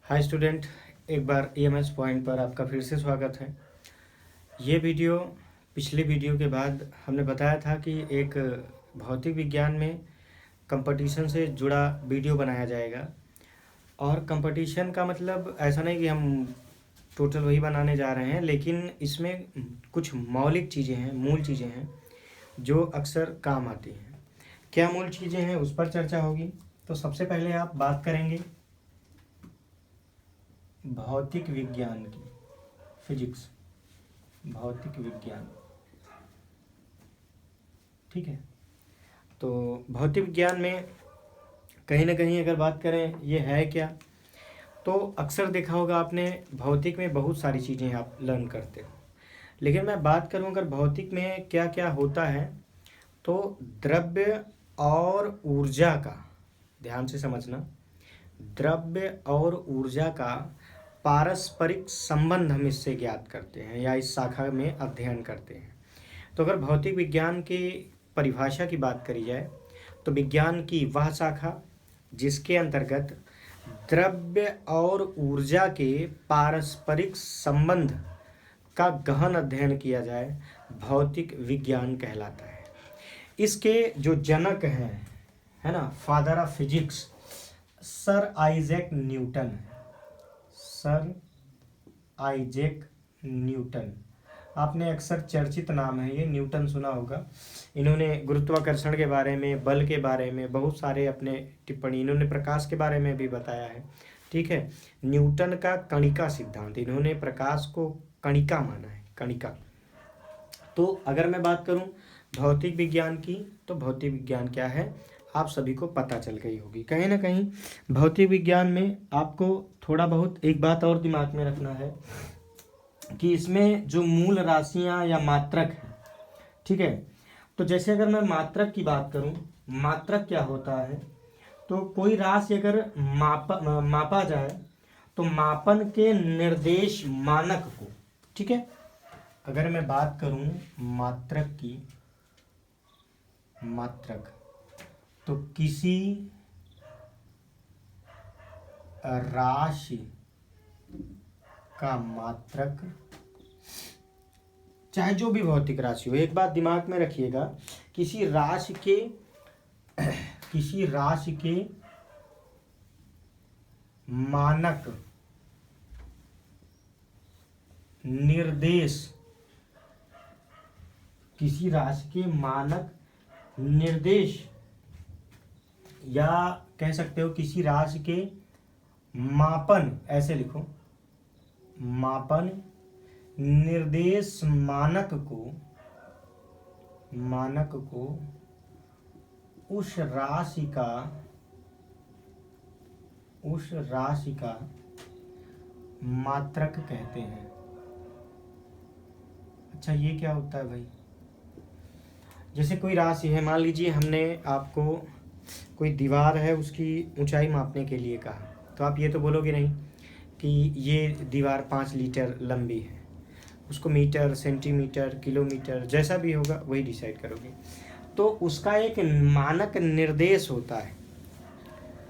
Hi student, एक बार EMS point पर आपका फिर से स्वागत है। ये वीडियो पिछली वीडियो के बाद हमने बताया था कि एक भौतिक विज्ञान में कंपटीशन से जुड़ा वीडियो बनाया जाएगा। और कंपटीशन का मतलब ऐसा नहीं कि हम टोटल वही बनाने जा रहे हैं, लेकिन इसमें कुछ मौलिक चीज़ें हैं, मूल चीज़ें हैं जो अक्सर काम आती हैं। क्या मूल चीज़ें हैं उस पर चर्चा होगी। तो सबसे पहले आप बात करेंगे भौतिक विज्ञान की, फिजिक्स, भौतिक विज्ञान। ठीक है, तो भौतिक विज्ञान में कहीं ना कहीं अगर बात करें ये है क्या, तो अक्सर देखा होगा आपने भौतिक में बहुत सारी चीज़ें आप लर्न करते हो। लेकिन मैं बात करूं अगर भौतिक में क्या क्या होता है, तो द्रव्य और ऊर्जा का, ध्यान से समझना, द्रव्य और ऊर्जा का पारस्परिक संबंध हम इससे ज्ञात करते हैं या इस शाखा में अध्ययन करते हैं। तो अगर भौतिक विज्ञान की परिभाषा की बात करी जाए, तो विज्ञान की वह शाखा जिसके अंतर्गत द्रव्य और ऊर्जा के पारस्परिक संबंध का गहन अध्ययन किया जाए, भौतिक विज्ञान कहलाता है। इसके जो जनक हैं, है ना, father of physics, sir Isaac Newton है। सर आइजैक न्यूटन, आपने अक्सर चर्चित नाम है ये, न्यूटन सुना होगा। इन्होंने गुरुत्वाकर्षण के बारे में, बल के बारे में बहुत सारे अपने टिप्पणी, इन्होंने प्रकाश के बारे में भी बताया है। ठीक है, न्यूटन का कणिका सिद्धांत, इन्होंने प्रकाश को कणिका माना है, कणिका। तो अगर मैं बात करूं भौतिक विज्ञान की, तो भौतिक विज्ञान क्या है आप सभी को पता चल गई होगी। कहीं ना कहीं भौतिक विज्ञान में आपको थोड़ा बहुत एक बात और दिमाग में रखना है कि इसमें जो मूल राशियां या मात्रक हैं, ठीक है, तो जैसे अगर मैं मात्रक की बात करूं, मात्रक क्या होता है, तो कोई राशि अगर मापा जाए तो मापन के निर्देश मानक को, ठीक है, अगर मैं बात करूं मात्रक की, मात्रक, तो किसी राशि का मात्रक, चाहे जो भी भौतिक राशि हो, एक बात दिमाग में रखिएगा, किसी राशि के किसी राशि के मानक निर्देश, किसी राशि के मानक निर्देश, या कह सकते हो किसी राशि के मापन, ऐसे लिखो, मापन निर्देश मानक को उस राशि का मात्रक कहते हैं। अच्छा, ये क्या होता है भाई? जैसे कोई राशि है, मान लीजिए हमने आपको कोई दीवार है उसकी ऊंचाई मापने के लिए कहा, तो आप ये तो बोलोगे नहीं कि ये दीवार 5 लीटर लंबी है, उसको मीटर, सेंटीमीटर, किलोमीटर, जैसा भी होगा वही डिसाइड करोगे। तो उसका एक मानक निर्देश होता है,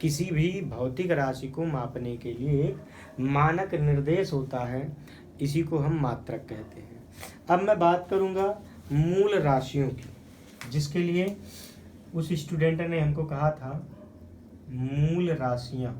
किसी भी भौतिक राशि को मापने के लिए एक मानक निर्देश होता है, इसी को हम मात्रक कहते हैं। अब मैं बात करूंगा मूल राशियों की, जिसके लिए उस स्टूडेंट ने हमको कहा था मूल राशियां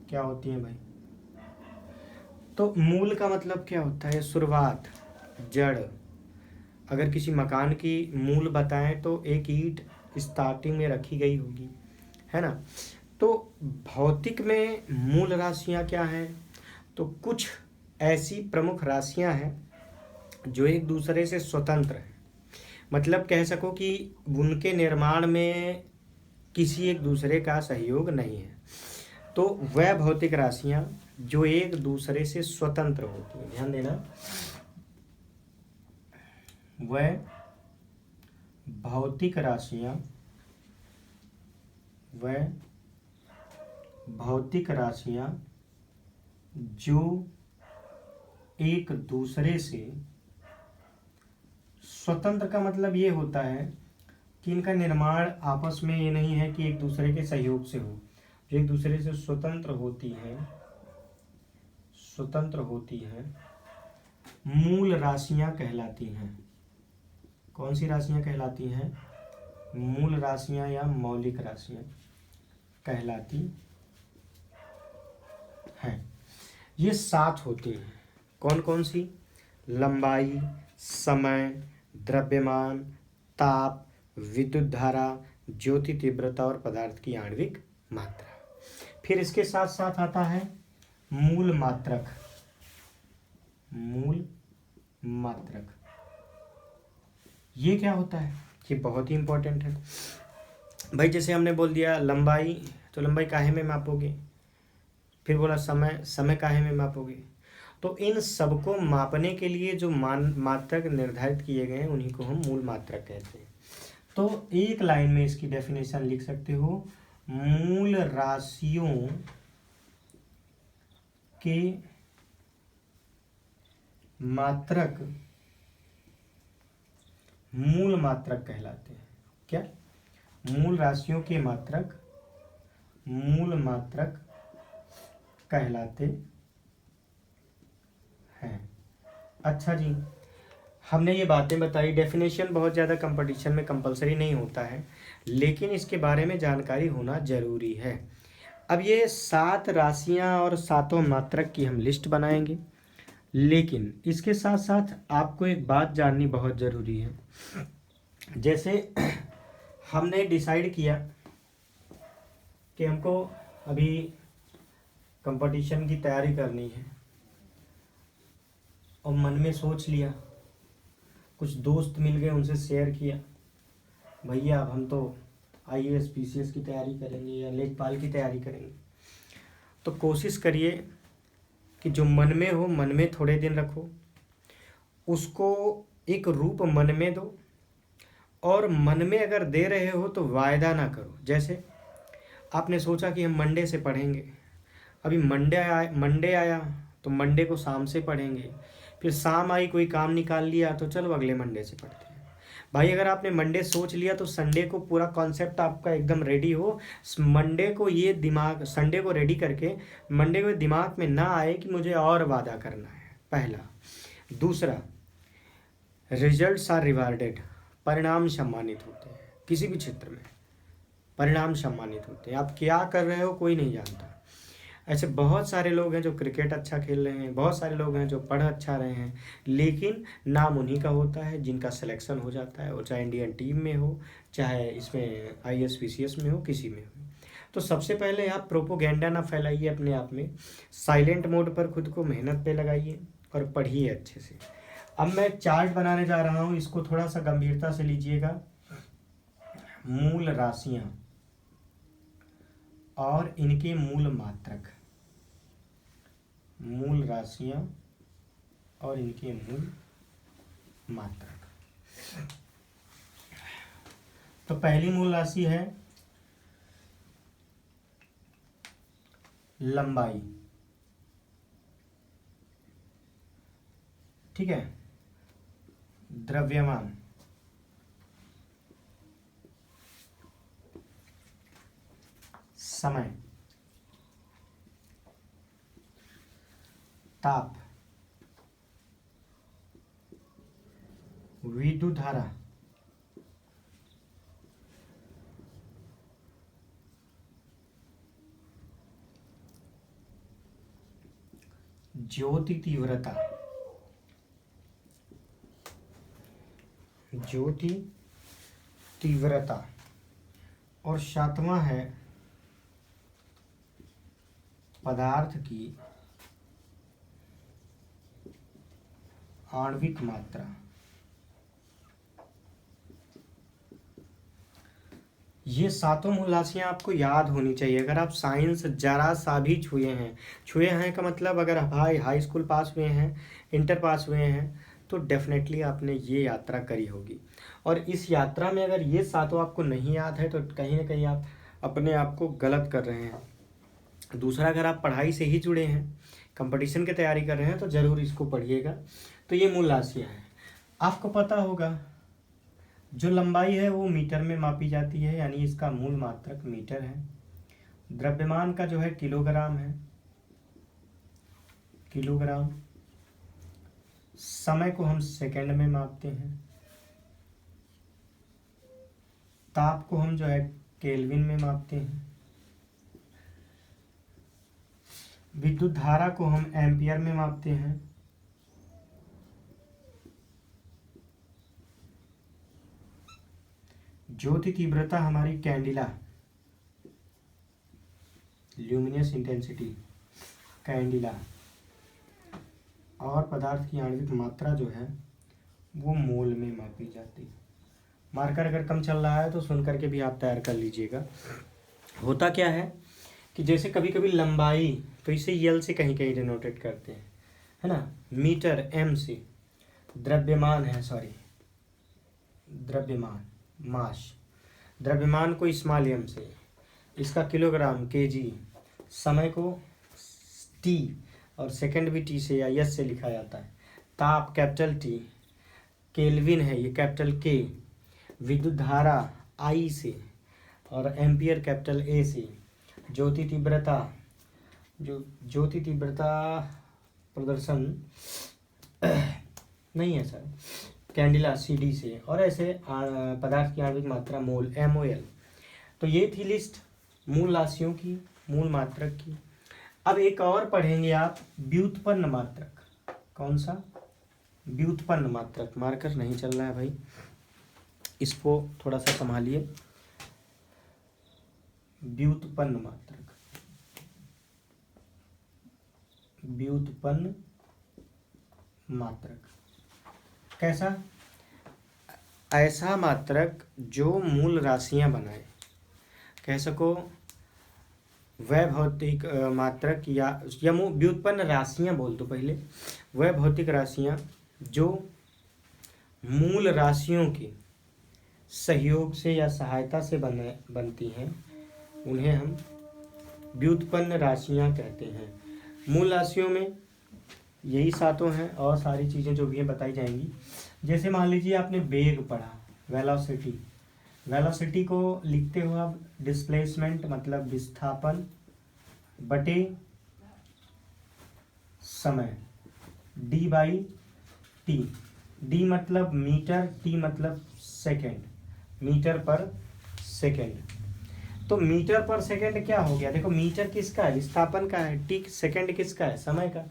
क्या होती हैं भाई। तो मूल का मतलब क्या होता है? शुरुआत, जड़। अगर किसी मकान की मूल बताएं तो एक ईंट स्टार्टिंग में रखी गई होगी, है ना। तो भौतिक में मूल राशियां क्या हैं? तो कुछ ऐसी प्रमुख राशियां हैं जो एक दूसरे से स्वतंत्र हैं, मतलब कह सको कि उनके निर्माण में किसी एक दूसरे का सहयोग नहीं है। तो वह भौतिक राशियां जो एक दूसरे से स्वतंत्र होती हैं, ध्यान देना, वह भौतिक राशियां जो एक दूसरे से स्वतंत्र, का मतलब ये होता है कि इनका निर्माण आपस में ये नहीं है कि एक दूसरे के सहयोग से हो, जो एक दूसरे से स्वतंत्र होती हैं मूल राशियां कहलाती हैं। कौन सी राशियां कहलाती हैं? मूल राशियां या मौलिक राशियां कहलाती हैं। ये 7 होती हैं। कौन कौन सी? लंबाई, समय, द्रव्यमान, ताप, विद्युत धारा, ज्योति तीव्रता और पदार्थ की आणविक मात्रा। फिर इसके साथ साथ आता है मूल मात्रक। ये क्या होता है? ये बहुत ही इंपॉर्टेंट है भाई। जैसे हमने बोल दिया लंबाई, तो लंबाई काहे में मापोगे? फिर बोला समय काहे में मापोगे? तो इन सबको मापने के लिए जो मात्रक निर्धारित किए गए हैं उन्हीं को हम मूल मात्रक कहते हैं। तो एक लाइन में इसकी डेफिनेशन लिख सकते हो, मूल राशियों के मात्रक मूल मात्रक कहलाते हैं। क्या? मूल राशियों के मात्रक मूल मात्रक कहलाते हैं। अच्छा जी, हमने ये बातें बताई। डेफिनेशन बहुत ज़्यादा कंपटीशन में कंपलसरी नहीं होता है, लेकिन इसके बारे में जानकारी होना जरूरी है। अब ये 7 राशियां और 7 मात्रक की हम लिस्ट बनाएंगे, लेकिन इसके साथ साथ आपको एक बात जाननी बहुत ज़रूरी है। जैसे हमने डिसाइड किया कि हमको अभी कंपटीशन की तैयारी करनी है और मन में सोच लिया, कुछ दोस्त मिल गए, उनसे शेयर किया, भैया अब हम तो IAS PCS की तैयारी करेंगे या लेखपाल की तैयारी करेंगे। तो कोशिश करिए कि जो मन में हो मन में थोड़े दिन रखो, उसको एक रूप मन में दो, और मन में अगर दे रहे हो तो वायदा ना करो। जैसे आपने सोचा कि हम मंडे से पढ़ेंगे, अभी मंडे आया तो मंडे को शाम से पढ़ेंगे, फिर शाम आई कोई काम निकाल लिया तो चलो अगले मंडे से पढ़ते हैं। भाई अगर आपने मंडे सोच लिया तो संडे को पूरा कॉन्सेप्ट आपका एकदम रेडी हो। मंडे को ये दिमाग, संडे को रेडी करके मंडे को दिमाग में ना आए कि मुझे और वादा करना है, पहला। दूसरा, रिजल्ट्स आर रिवार्डेड, परिणाम सम्मानित होते हैं। किसी भी क्षेत्र में परिणाम सम्मानित होते हैं। आप क्या कर रहे हो कोई नहीं जानता। ऐसे बहुत सारे लोग हैं जो क्रिकेट अच्छा खेल रहे हैं, बहुत सारे लोग हैं जो पढ़ अच्छा रहे हैं, लेकिन नाम उन्हीं का होता है जिनका सिलेक्शन हो जाता है, और चाहे इंडियन टीम में हो, चाहे इसमें IAS PCS में हो, किसी में हो। तो सबसे पहले आप प्रोपोगेंडा ना फैलाइए अपने आप में, साइलेंट मोड पर खुद को मेहनत पे लगाइए और पढ़िए अच्छे से। अब मैं चार्ट बनाने जा रहा हूँ, इसको थोड़ा सा गंभीरता से लीजिएगा। मूल राशियां और इनके मूल मात्रक, मूल राशियां और इनके मूल मात्रक। तो पहली मूल राशि है लंबाई, ठीक है। द्रव्यमान, समय, ताप, विद्युत धारा, ज्योति तीव्रता, ज्योति तीव्रता, और 7वां है पदार्थ की आणविक मात्रा। ये 7 मूल राशियां आपको याद होनी चाहिए। अगर आप साइंस जरा सा भी छुए हैं का मतलब अगर भाई हाई स्कूल पास हुए हैं, इंटर पास हुए हैं, तो डेफिनेटली आपने ये यात्रा करी होगी। और इस यात्रा में अगर ये 7 आपको नहीं याद है तो कहीं ना कहीं आप अपने आप को गलत कर रहे हैं। दूसरा, अगर आप पढ़ाई से ही जुड़े हैं, कंपटीशन की तैयारी कर रहे हैं, तो ज़रूर इसको पढ़िएगा। तो ये मूल राशियाँ हैं। आपको पता होगा जो लंबाई है वो मीटर में मापी जाती है, यानी इसका मूल मात्रक मीटर है। द्रव्यमान का जो है किलोग्राम है, किलोग्राम। समय को हम सेकंड में मापते हैं। ताप को हम जो है केल्विन में मापते हैं। विद्युत धारा को हम एम्पियर में मापते हैं। ज्योति तीव्रता हमारी कैंडिला, ल्यूमिनस इंटेंसिटी कैंडिला। और पदार्थ की आणविक मात्रा जो है वो मोल में मापी जाती है। मार्कर अगर कम चल रहा है तो सुन करके भी आप तैयार कर लीजिएगा। होता क्या है कि जैसे कभी कभी लंबाई तो इसे यल से कहीं कहीं डिनोटेट करते हैं, है ना, मीटर एम से। द्रव्यमान है, सॉरी, द्रव्यमान मास, द्रव्यमान को स्मॉल एम से, इसका किलोग्राम केजी, समय को टी और सेकंड भी टी से या यस से लिखा जाता है। ताप कैपिटल टी, केल्विन है ये कैपिटल के, विद्युत धारा आई से और एम्पियर कैपिटल ए से। ज्योति तीव्रता, जो ज्योति तीव्रता प्रदर्शन नहीं है सर, कैंडिला सी डी से। और ऐसे पदार्थ की आणविक मात्रा मोल एम ओ एल। तो ये थी लिस्ट मूल राशियों की, मूल मात्रक की। अब एक और पढ़ेंगे आप, व्युत्पन्न मात्रक। कौन सा? व्युत्पन्न मात्रक। मार्कर नहीं चल रहा है भाई, इसको थोड़ा सा संभालिए। व्युत्पन्न मात्रक, व्युत्पन्न मात्रक कैसा? ऐसा मात्रक जो मूल राशियां बनाए। कह सको वैभौतिक मात्रक या व्युत्पन्न राशियां बोल दो पहले। वैभौतिक राशियां जो मूल राशियों के सहयोग से या सहायता से बनती हैं, उन्हें हम व्युत्पन्न राशियां कहते हैं। मूल राशियों में यही सातों हैं और सारी चीज़ें जो भी हैं बताई जाएंगी। जैसे मान लीजिए आपने वेग पढ़ा, वेलोसिटी। वेलोसिटी को लिखते हो आप डिस्प्लेसमेंट मतलब विस्थापन बटे समय, डी बाई टी। डी मतलब मीटर, टी मतलब सेकेंड, मीटर पर सेकेंड। तो मीटर पर सेकेंड क्या हो गया? देखो मीटर किसका है? विस्थापन का है। टी सेकेंड किसका है? समय का।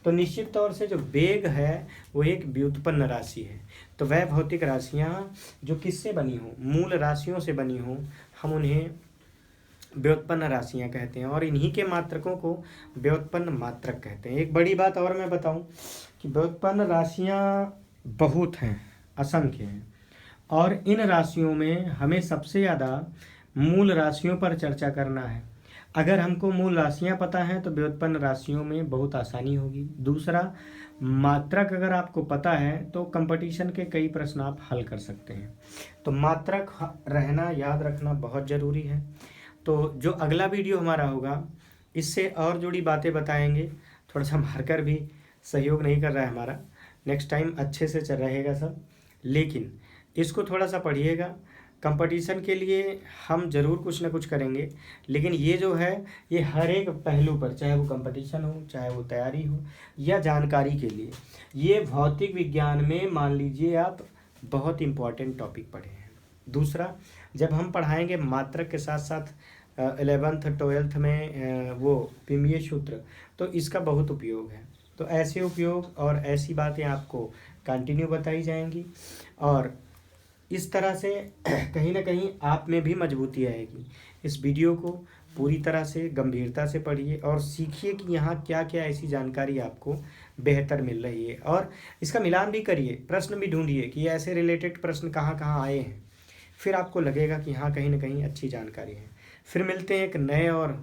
तो निश्चित तौर से जो वेग है वो एक व्युत्पन्न राशि है। तो वह भौतिक राशियाँ जो किससे बनी हो, मूल राशियों से बनी हो, हम उन्हें व्युत्पन्न राशियाँ कहते हैं और इन्हीं के मात्रकों को व्युत्पन्न मात्रक कहते हैं। एक बड़ी बात और मैं बताऊं कि व्युत्पन्न राशियाँ बहुत हैं, असंख्य हैं, और इन राशियों में हमें सबसे ज़्यादा मूल राशियों पर चर्चा करना है। अगर हमको मूल राशियां पता हैं तो व्युत्पन्न राशियों में बहुत आसानी होगी। दूसरा, मात्रक अगर आपको पता है तो कंपटीशन के कई प्रश्न आप हल कर सकते हैं। तो मात्रक रहना, याद रखना बहुत ज़रूरी है। तो जो अगला वीडियो हमारा होगा इससे और जुड़ी बातें बताएंगे। थोड़ा सा मार्कर भी सहयोग नहीं कर रहा है हमारा, नेक्स्ट टाइम अच्छे से चल रहेगा सब, लेकिन इसको थोड़ा सा पढ़िएगा। कंपटीशन के लिए हम ज़रूर कुछ ना कुछ करेंगे, लेकिन ये जो है ये हर एक पहलू पर, चाहे वो कंपटीशन हो, चाहे वो तैयारी हो या जानकारी के लिए, ये भौतिक विज्ञान में मान लीजिए आप बहुत इम्पॉर्टेंट टॉपिक पढ़े हैं। दूसरा, जब हम पढ़ाएंगे मात्रक के साथ साथ 11th 12th में वो पिमीय सूत्र, तो इसका बहुत उपयोग है। तो ऐसे उपयोग और ऐसी बातें आपको कंटिन्यू बताई जाएंगी और इस तरह से कहीं ना कहीं आप में भी मजबूती आएगी। इस वीडियो को पूरी तरह से गंभीरता से पढ़िए और सीखिए कि यहाँ क्या क्या ऐसी जानकारी आपको बेहतर मिल रही है, और इसका मिलान भी करिए, प्रश्न भी ढूंढिए कि ऐसे रिलेटेड प्रश्न कहाँ कहाँ आए हैं। फिर आपको लगेगा कि हाँ कहीं ना कहीं अच्छी जानकारी है। फिर मिलते हैं एक नए और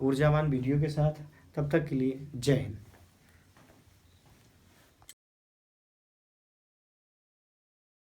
ऊर्जावान वीडियो के साथ। तब तक के लिए जय हिंद।